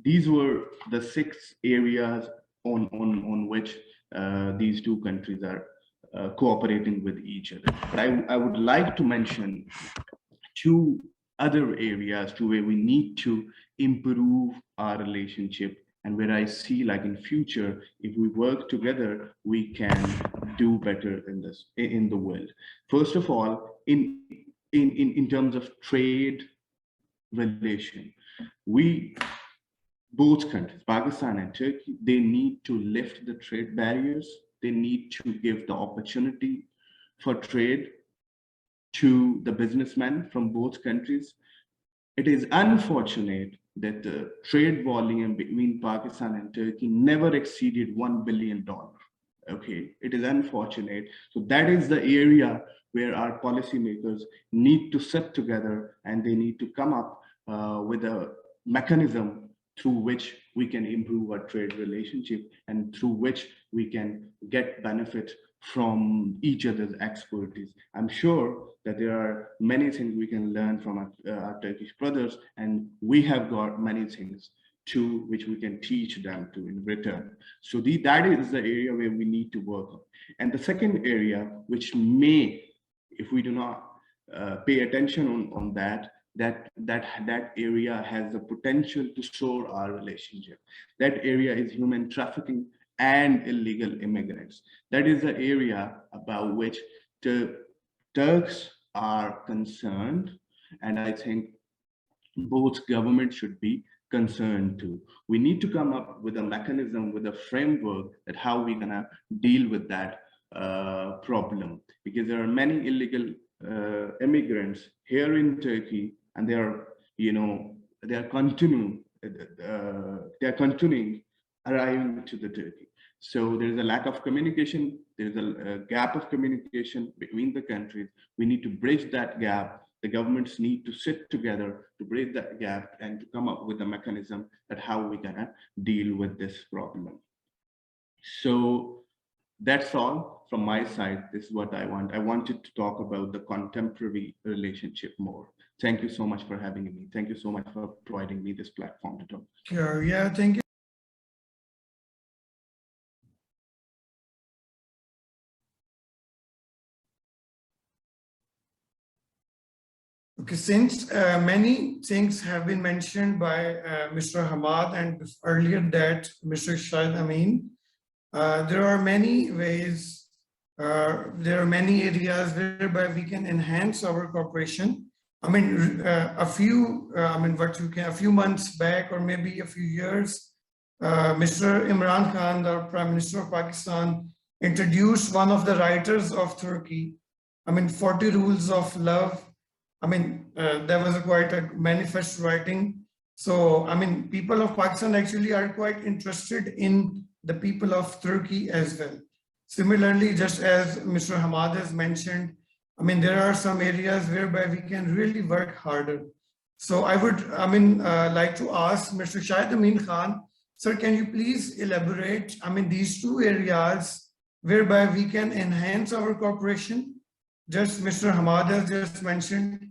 these were the 6 areas on which these two countries are cooperating with each other. But I would like to mention 2 other areas to where we need to improve our relationship, and where I see, like, in future, if we work together, we can do better in the world. First of all, in terms of trade relation, we, both countries, Pakistan and Turkey, they need to lift the trade barriers. They need to give the opportunity for trade to the businessmen from both countries. It is unfortunate that the trade volume between Pakistan and Turkey never exceeded $1 billion. Okay, it is unfortunate. So that is the area where our policymakers need to sit together, and they need to come up with a mechanism through which we can improve our trade relationship, and through which we can get benefit from each other's expertise. I'm sure that there are many things we can learn from our Turkish brothers, and we have got many things too which we can teach them to in return. So that is the area where we need to work on. And the second area, which may, if we do not pay attention on that area has the potential to soar our relationship. That area is human trafficking and illegal immigrants. That is the area about which the Turks are concerned, and I think both governments should be concerned too. We need to come up with a mechanism, with a framework, that how we're gonna deal with that problem, because there are many illegal immigrants here in Turkey, and they are, they are continuing arriving to the Turkey. So there is a lack of communication. There is a gap of communication between the countries. We need to bridge that gap. The governments need to sit together to bridge that gap and to come up with a mechanism that how we can deal with this problem. So that's all from my side. This is what I want. I wanted to talk about the contemporary relationship more. Thank you so much for having me. Thank you so much for providing me this platform to talk. Sure. Yeah, thank you. Okay, since many things have been mentioned by Mr. Hamad, and earlier that Mr. Shahid Amin, there are many ways, there are many areas whereby we can enhance our cooperation. I mean, a few months back, or maybe a few years, Mr. Imran Khan, the Prime Minister of Pakistan, introduced one of the writers of Turkey, 40 Rules of Love. There was quite a manifest writing. So, people of Pakistan actually are quite interested in the people of Turkey as well. Similarly, just as Mr. Hamad has mentioned, there are some areas whereby we can really work harder. So I would, like to ask Mr. Shahid Amin Khan, sir, can you please elaborate, these 2 areas whereby we can enhance our cooperation? Just Mr. Hamad has just mentioned